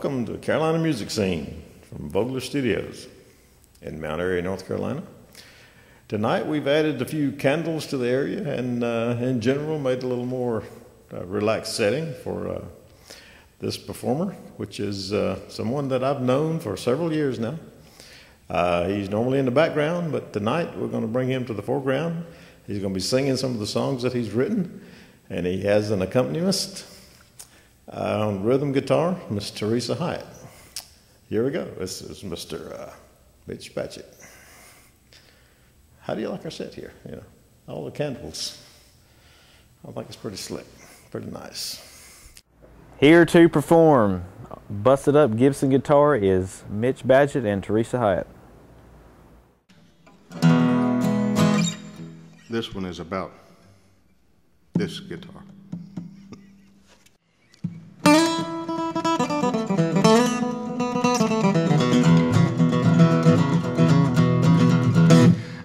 Welcome to Carolina Music Scene from Vogler Studios in Mount Airy, North Carolina. Tonight we've added a few candles to the area and in general made a little more relaxed setting for this performer, which is someone that I've known for several years now. He's normally in the background, but tonight we're going to bring him to the foreground. He's going to be singing some of the songs that he's written, and he has an accompanist on rhythm guitar, Miss Teresa Hiatt. Here we go. This is Mr. Mitch Badgett. How do you like our set here? You know, all the candles. I think it's pretty slick, pretty nice. Here to perform Busted Up Gibson guitar is Mitch Badgett and Teresa Hiatt. This one is about this guitar.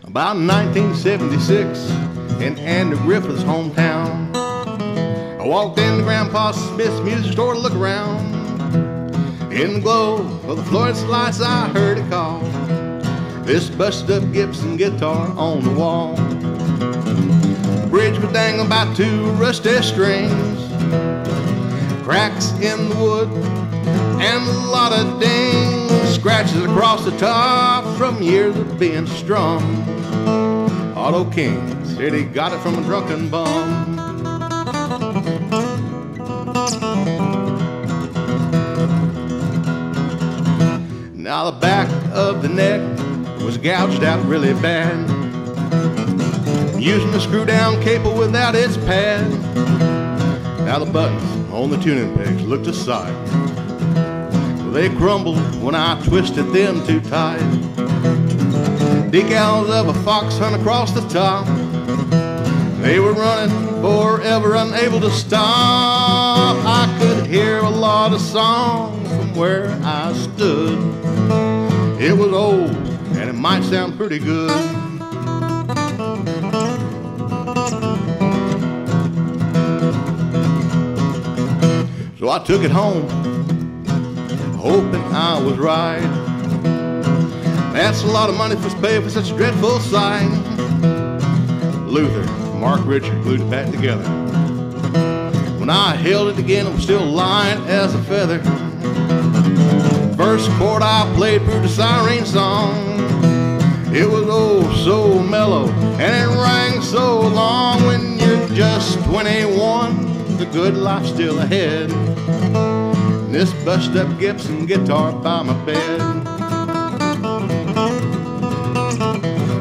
About 1976 in Andy Griffith's hometown, I walked into Grandpa Smith's music store to look around. In the glow of the fluorescent lights I heard it call, this busted up Gibson guitar on the wall. The bridge was dangling by two rusty strings, cracks in the wood and a lot of dings, scratches across the top from years of being strung. Otto King said he got it from a drunken bum. Now the back of the neck was gouged out really bad, using a screw down cable without its pad. Now the buttons on the tuning pegs looked aside, they crumbled when I twisted them too tight. Decals of a fox hunt across the top, they were running forever, unable to stop. I could hear a lot of songs from where I stood. It was old and it might sound pretty good. So I took it home, hoping I was right. That's a lot of money for pay for such a dreadful sight. Luther, Mark Richard glued it back together. When I held it again, it was still light as a feather. First chord I played proved a siren song. It was oh so mellow and it rang so long. When you're just 21, the good life's still ahead. This bust up Gibson guitar by my bed.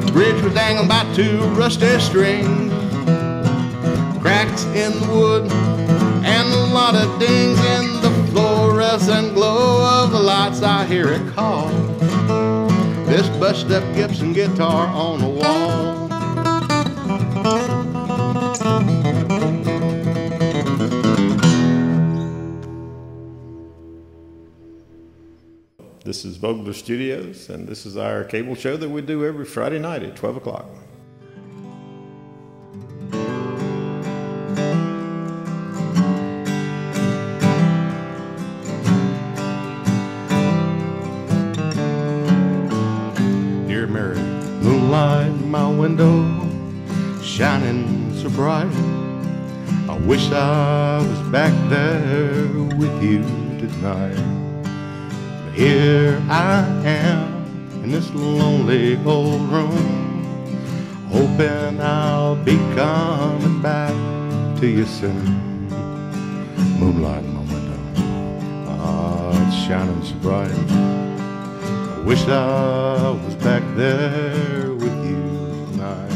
The bridge was dangling by two rusty strings, cracks in the wood and a lot of dings. In the fluorescent glow of the lights I hear it call, this bust up Gibson guitar on the wall. This is Vogler Studios, and this is our cable show that we do every Friday night at 12 o'clock. Dear Mary, moonlight in my window, shining so bright. I wish I was back there with you tonight. Here I am in this lonely old room, hoping I'll be coming back to you soon. Moonlight in my window, ah, it's shining so bright. I wish I was back there with you tonight.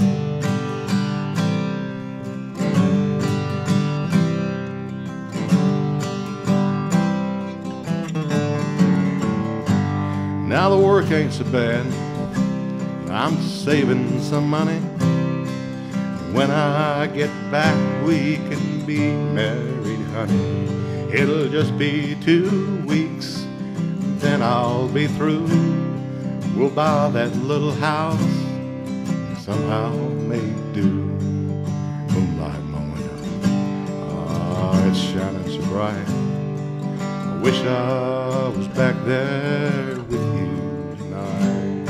Now the work ain't so bad, I'm saving some money. When I get back we can be married, honey. It'll just be 2 weeks, then I'll be through. We'll buy that little house, somehow make do. Moonlight in my window, ah, it's shining so bright. I Wish I was back there with you tonight.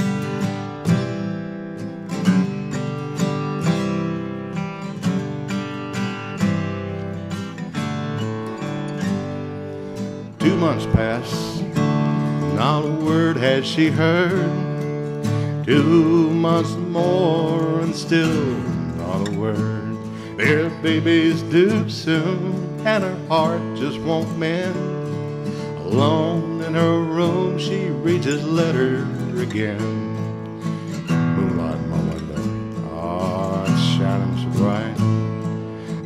Two months passed, not a word had she heard. 2 months more and still not a word. Their baby's due soon and her heart just won't mend. Alone in her room she reads his letter again. Moonlight in my window, ah, it's shining so bright.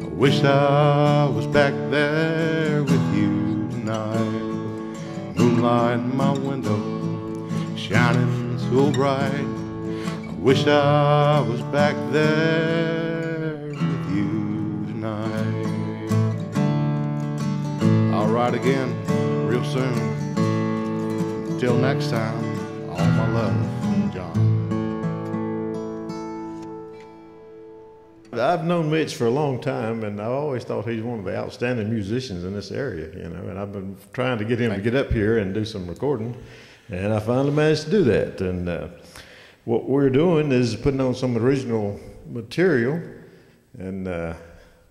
I wish I was back there with you tonight. Moonlight in my window, shining so bright. I wish I was back there with you tonight. I'll write again real soon. Till next time, all my love, John. I've known Mitch for a long time, and I always thought he's one of the outstanding musicians in this area, you know, and I've been trying to get him to get up here and do some recording, and I finally managed to do that. And what we're doing is putting on some original material, and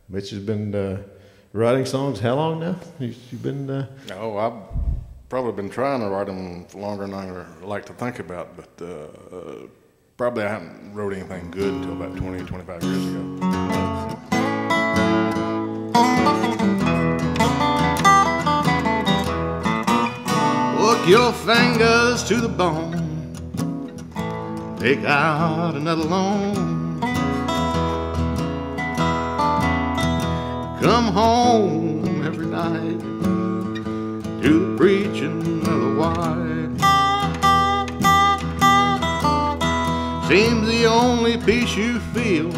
Mitch has been writing songs. How long now? You've been... Oh, I've probably been trying to write them longer than I like to think about, but probably I haven't wrote anything good until about 20, 25 years ago. Work your fingers to the bone, take out another loan, come home every night to the preaching of the wife. Seems the only peace you feel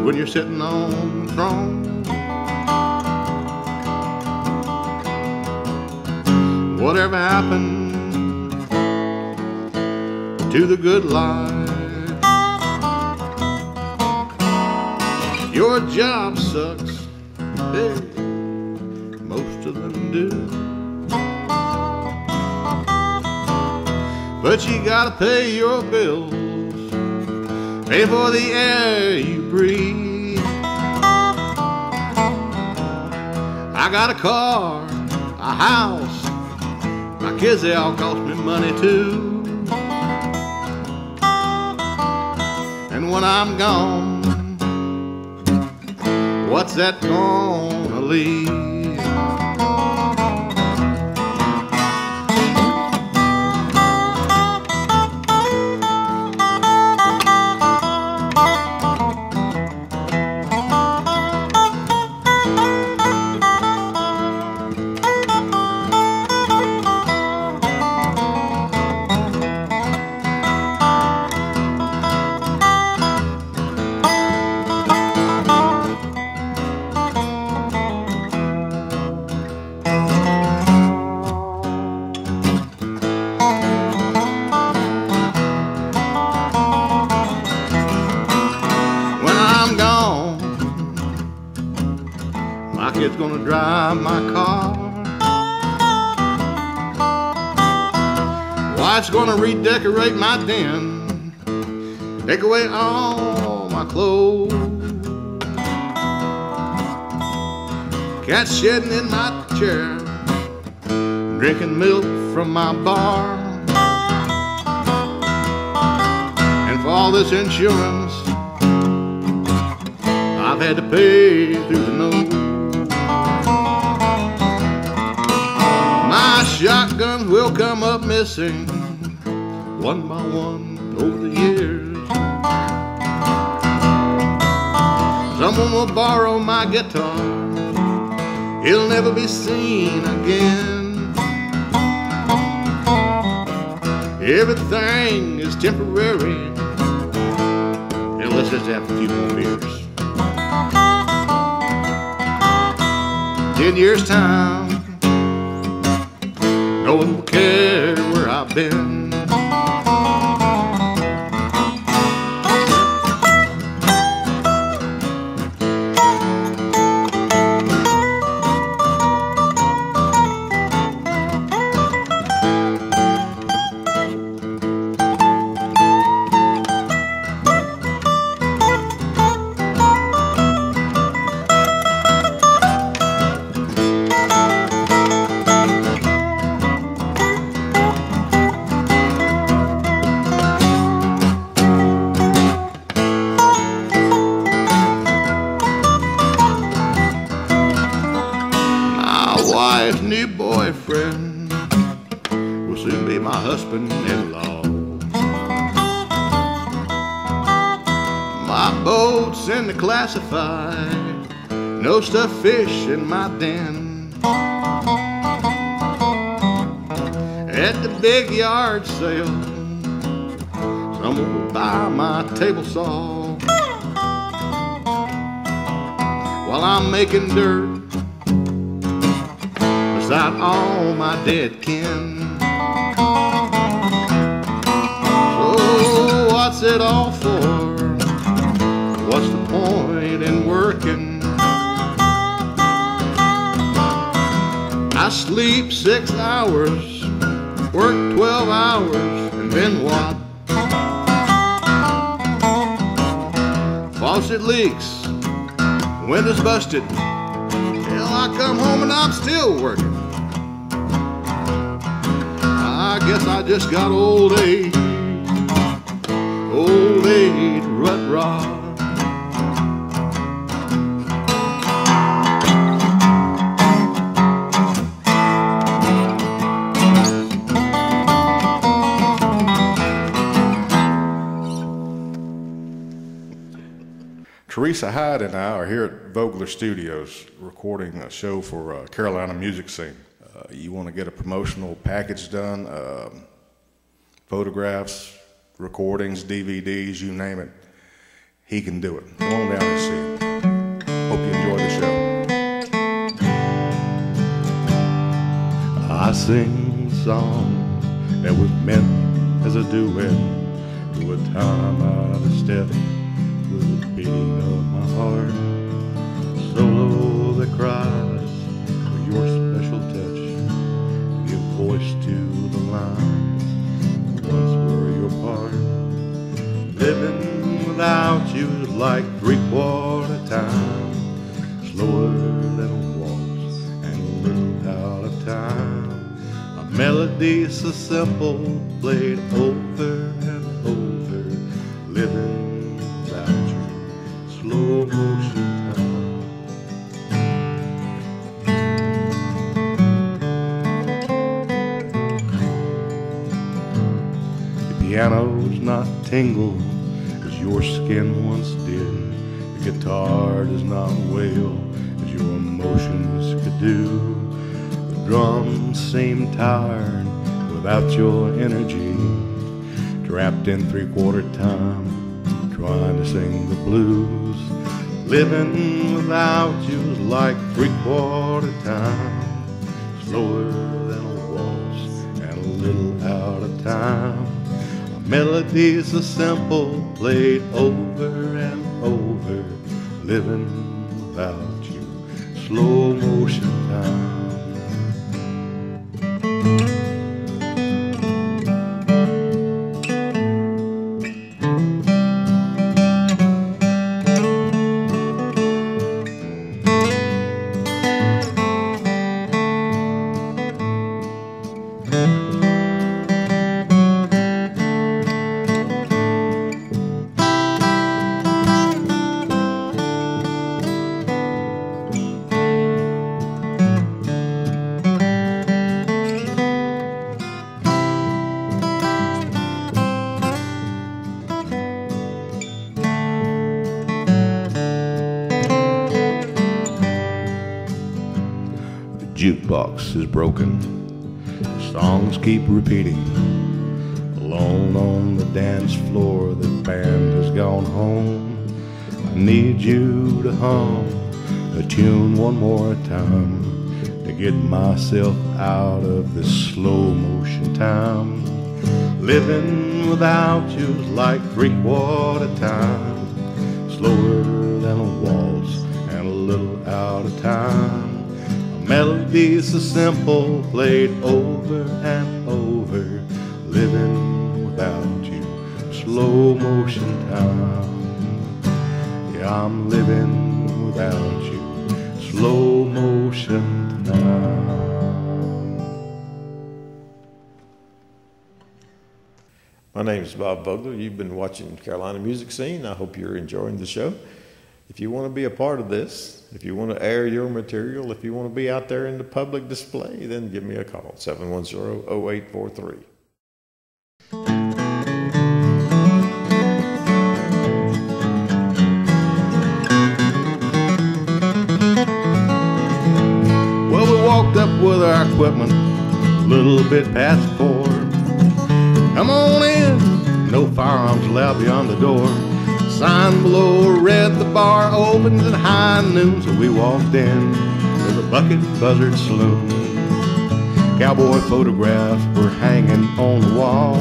when you're sitting on the throne. Whatever happened to the good life? Your job sucks, hey, most of them do. But you gotta pay your bills, pay for the air you breathe. I got a car, a house, my kids, they all cost me money too. And when I'm gone, what's that gonna leave? Kid's gonna drive my car. Wife's gonna redecorate my den, take away all my clothes. Cat's shedding in my chair, drinking milk from my bar. And for all this insurance I've had to pay through the nose. My shotguns will come up missing one by one over the years. Someone will borrow my guitar, it'll never be seen again. Everything is temporary, and let's just have a few more beers. 10 years' time, no one will care where I've been. wife's new boyfriend will soon be my husband-in-law. My boat's in the classified, no stuffed fish in my den. At the big yard sale, someone will buy my table saw while I'm making dirt beside all my dead kin. So what's it all for? What's the point in working? I sleep 6 hours, work 12 hours, and then what? Faucet leaks, windows busted. Hell, I come home and I'm still working. I guess I just got old age rut rod. Teresa Hiatt and I are here at Vogler Studios recording a show for Carolina Music Scene. You want to get a promotional package done, photographs, recordings, DVDs, you name it, he can do it. Go on down and see him. Hope you enjoy the show. I sing a song that was meant as a duet to a time out of step with the beating of my heart. A solo that cries for your special touch, give voice to the lines that once were your part. Living without you is like 3/4 time, slower than a waltz and a little out of time. A melody so simple, played over and over, living without you, slow motion time. The piano's not tingle as your skin once did. The guitar does not wail as your emotions could do. The drums seem tired without your energy, trapped in 3/4 time, trying to sing the blues. Living without you is like 3/4 time, slower than a waltz and a little out of time. A melody so simple, played over and over, living without you, slow motion time. Jukebox is broken, songs keep repeating. Alone on the dance floor, the band has gone home. I need you to hum a tune one more time to get myself out of this slow motion time. Living without you is like 3/4 time, slower than a waltz and a little out of time. Melody so simple, played over and over, living without you, slow motion time. Yeah, I'm living without you, slow motion time. My name is Bob Vogler. You've been watching Carolina Music Scene. I hope you're enjoying the show. If you want to be a part of this, if you want to air your material, if you want to be out there in the public display, then give me a call, 710-0843. Well, we walked up with our equipment a little bit past 4. Come on in, no firearms allowed beyond the door. Sign below read the bar opens at high noon, so we walked in to the Bucket Buzzard Saloon. Cowboy photographs were hanging on the wall.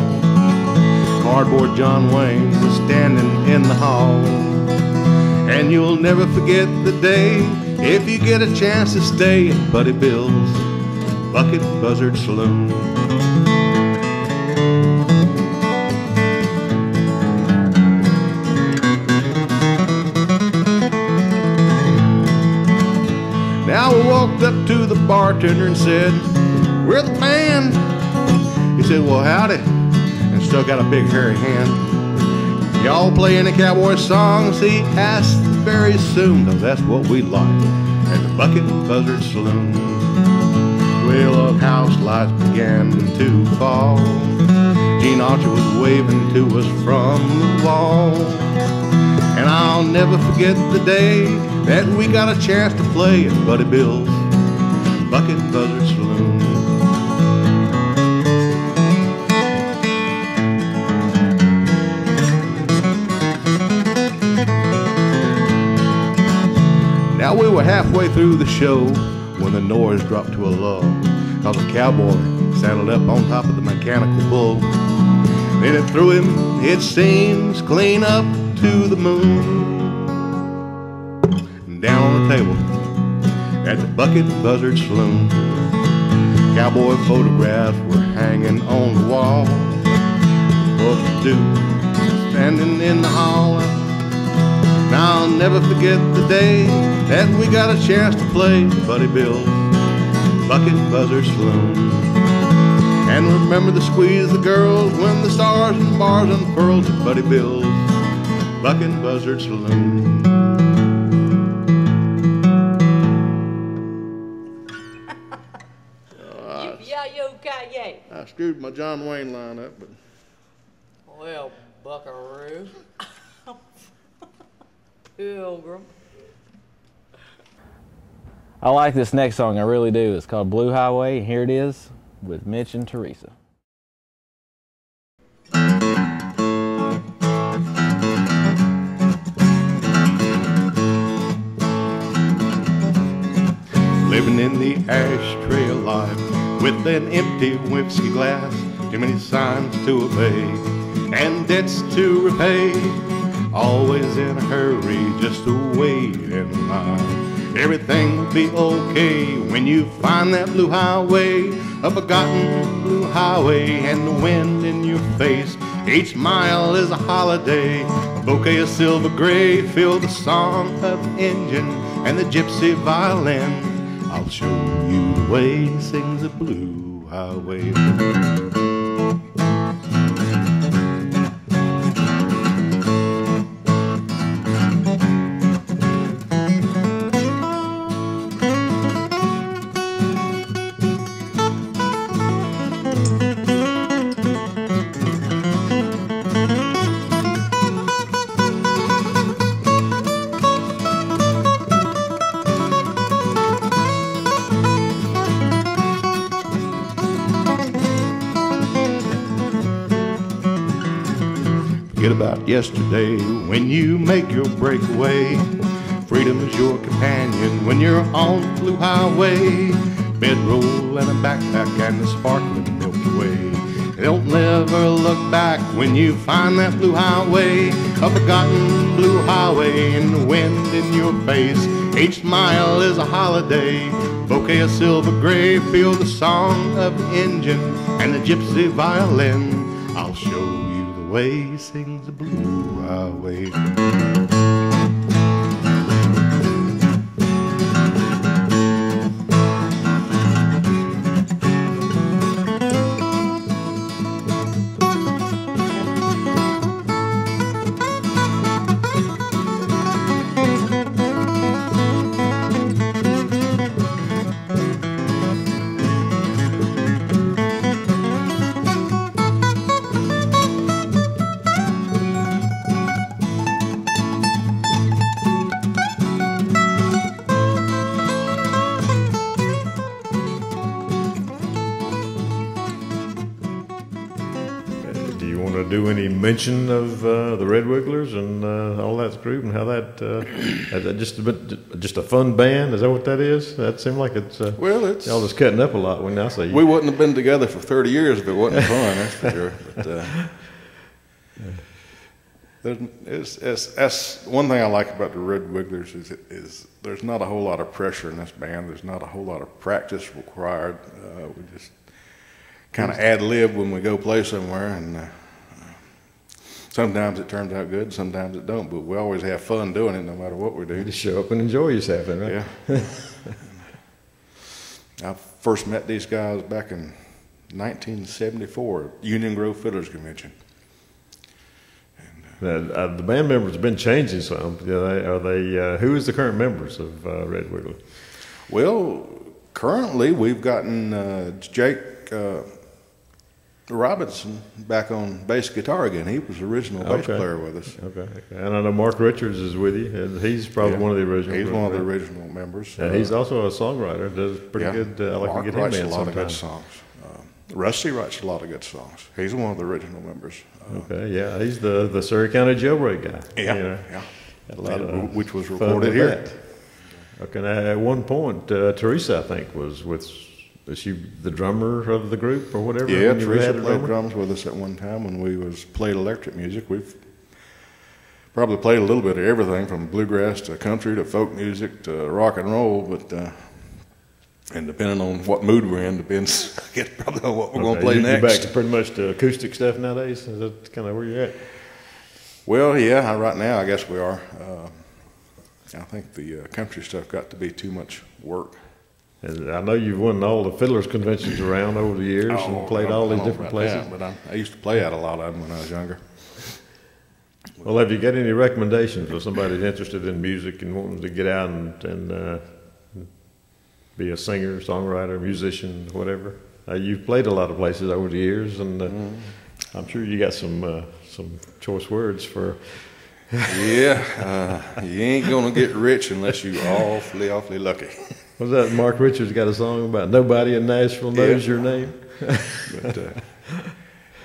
Cardboard John Wayne was standing in the hall. And you'll never forget the day if you get a chance to stay at Buddy Bill's Bucket Buzzard Saloon. Now we walked up to the bartender and said, "We're the band." He said, "Well, howdy," and still got a big hairy hand. "Y'all play any cowboy songs?" he asked very soon, though that's what we like at the Bucket Buzzard Saloon. Well, the house lights began to fall. Gene Archer was waving to us from the wall. And I'll never forget the day that we got a chance to play at Buddy Bill's Bucket Buzzard Saloon. Now we were halfway through the show when the noise dropped to a lull, cause a cowboy saddled up on top of the mechanical bull. Then it threw him, it seems, clean up to the moon. And down on the table at the Bucket Buzzard Saloon, cowboy photographs were hanging on the wall. What to do, standing in the hall. Now I'll never forget the day that we got a chance to play Buddy Bill's Bucket Buzzard Saloon. And remember the squeeze of the girls when the stars and bars unfurled at Buddy Bill's Bucket Buzzard Saloon. I screwed my John Wayne line up, but well, buckaroo. Pilgrim. I like this next song, I really do. It's called Blue Highway, and here it is with Mitch and Teresa. living in the ashtray of life with an empty whiskey glass, too many signs to obey and debts to repay. Always in a hurry just to wait in line. Everything will be okay when you find that blue highway, a forgotten blue highway, and the wind in your face. Each mile is a holiday, a bouquet of silver gray, fill the song of the engine and the gypsy violin. I'll show you the way he sings the blue highway. Forget about yesterday when you make your breakaway. Freedom is your companion when you're on the blue highway. Bedroll and a backpack and the sparkling Milky Way. Don't never look back when you find that blue highway, a forgotten blue highway, and the wind in your face. Each mile is a holiday, bouquet of silver gray, feel the song of the engine and the gypsy violin. I'll show you the way he sings the blue highway. to do any mention of the Red Wigglers and all that group and how that is that just a fun band? Is that what that is? That seemed like it's well, it's y'all just cutting up a lot when I say we wouldn't have been together for 30 years if it wasn't fun. That's for sure. But that's one thing I like about the Red Wigglers is there's not a whole lot of pressure in this band. There's not a whole lot of practice required. We just kind of ad lib when we go play somewhere, and sometimes it turns out good, sometimes it don't. But we always have fun doing it, no matter what we do. Just show up and enjoy yourself, right? Yeah. I first met these guys back in 1974 at Union Grove Fiddlers Convention. The band members have been changing some. Are they? Who is the current members of Red Wiggler? Well, currently we've gotten Jake Robinson back on bass guitar again. He was the original bass player with us. Okay. And I know Mark Richards is with you, and he's probably one of the original. He's one of the original members. And he's also a songwriter. Does pretty good. I like Mark to get him writes in a lot of good sometimes. songs. Rusty writes a lot of good songs. He's one of the original members. Okay, yeah, he's the Surrey County jailbreak guy. Yeah, you know, yeah. Had a lot of which was fun recorded with here. that. Okay, now, at one point, Teresa, I think, was she the drummer of the group or whatever? Yeah, when you Teresa had a played drummer? drums with us at one time when we played electric music. We've probably played a little bit of everything from bluegrass to country to folk music to rock and roll, but and depending on what mood we're in, depends I guess probably on what we're going to play next. You're back to pretty much the acoustic stuff nowadays? Is that kind of where you're at? Well, yeah, right now I guess we are. I think the country stuff got to be too much work. And I know you've won all the fiddlers conventions around over the years and played all these different places. That, but I used to play at a lot of them when I was younger. Well, have you got any recommendations for somebody interested in music and wanting to get out and be a singer, songwriter, musician, whatever? You've played a lot of places over the years, and I'm sure you got some choice words for. Yeah, you ain't gonna get rich unless you awfully lucky. What's that? Mark Richards got a song about nobody in Nashville knows your name. But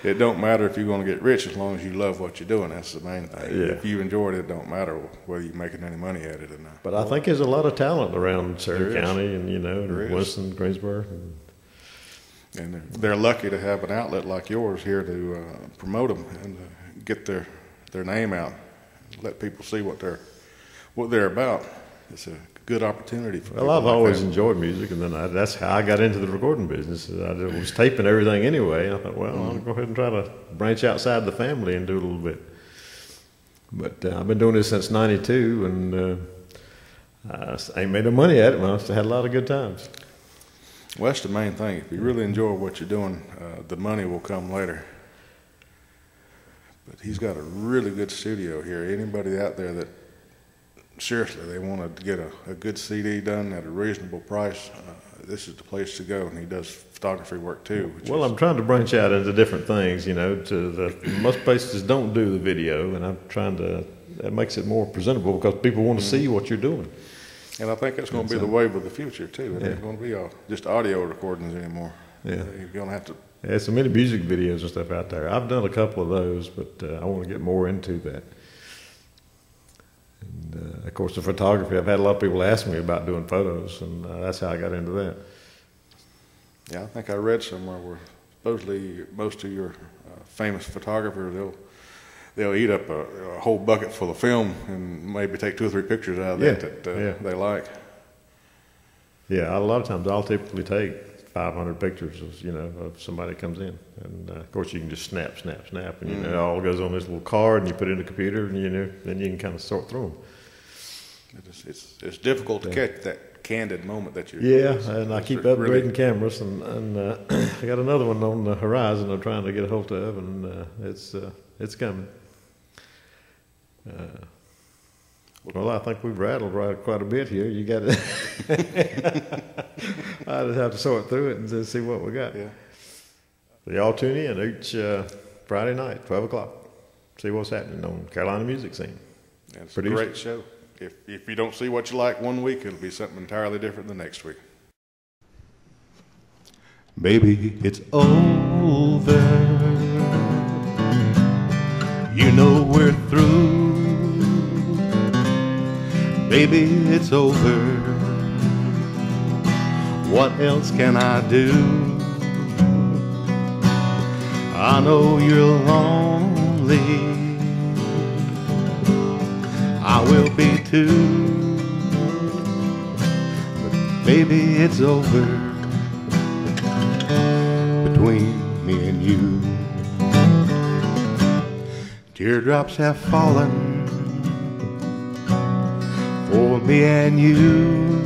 it don't matter if you're gonna get rich as long as you love what you're doing. That's the main thing. Yeah. If you enjoy it, it don't matter whether you're making any money at it or not. But I think there's a lot of talent around Surrey There is. County and There is. Winston, Greensboro. And they're lucky to have an outlet like yours here to promote them and get their name out, let people see what they're about. It's a good opportunity for Well, people I've like always that. enjoyed music, and then that's how I got into the recording business. I was taping everything anyway. I thought, well, I'll go ahead and try to branch outside the family and do a little bit. But I've been doing this since '92, and I ain't made no money at it, but I still had a lot of good times. Well, that's the main thing. If you really enjoy what you're doing, the money will come later. But he's got a really good studio here. Anybody out there that seriously they want to get a good CD done at a reasonable price, this is the place to go. And he does photography work too. Well, I'm trying to branch out into different things. Most places don't do the video, and I'm trying to. That makes it more presentable because people want to see what you're doing. And I think that's going to be the wave of the future too. It ain't going to be just audio recordings anymore. Yeah. You're going to have to. There's so many music videos and stuff out there. I've done a couple of those, but I want to get more into that. And of course, the photography. I've had a lot of people ask me about doing photos, and that's how I got into that. Yeah, I think I read somewhere where supposedly most of your famous photographers they'll eat up a whole bucket full of film and maybe take 2 or 3 pictures out of that they like. Yeah, a lot of times I'll typically take 500 pictures of somebody comes in, and of course you can just snap, and it all goes on this little card, and you put it in the computer, and then you can kind of sort through them. It's difficult to catch that candid moment that you're. Yeah, and I keep upgrading really, cameras, and I got another one on the horizon I'm trying to get a hold of, and it's coming. Well, I think we've rattled quite a bit here. You got to. I just have to sort through it and just see what we got. Yeah. So y'all tune in each Friday night, 12 o'clock. See what's happening on Carolina Music Scene. It's Produced. a great show. If you don't see what you like one week, it'll be something entirely different the next week. Baby, it's over. You know we're through. Baby, it's over. What else can I do? I know you're lonely. I will be too. But baby, it's over between me and you. Teardrops have fallen for me and you.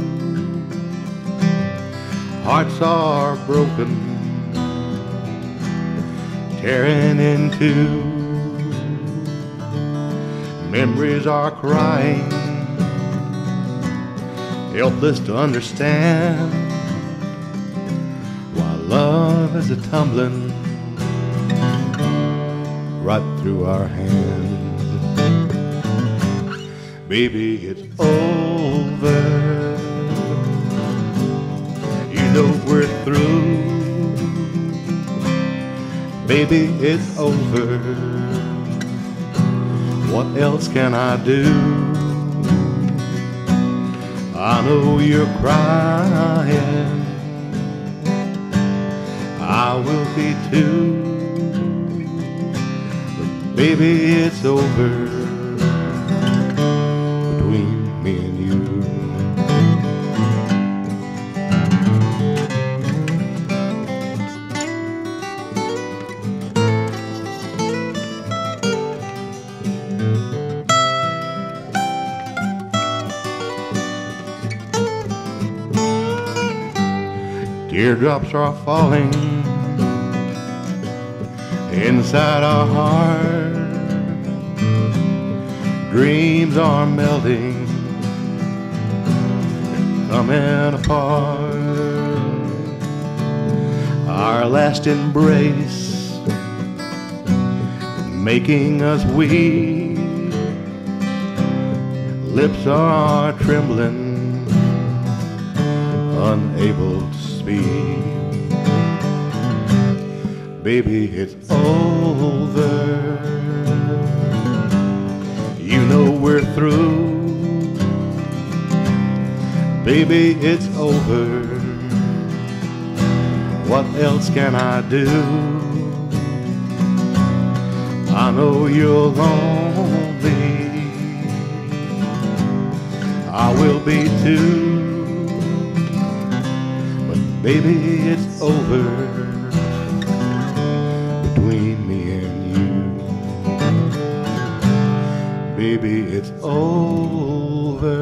Hearts are broken, tearing in two. Memories are crying, helpless to understand why love is a tumbling right through our hands. Baby, it's over. You know we're through. Baby, it's over. What else can I do? I know you're crying. I will be too. Baby, it's over between me and you. Teardrops are falling inside our heart. Dreams are melting, coming apart. Our last embrace making us weak. Lips are trembling, unable to speak. Baby, it's over. You know we're through. Baby, it's over. What else can I do? I know you're lonely. I will be too. But baby, it's over between me and you. Baby, it's over.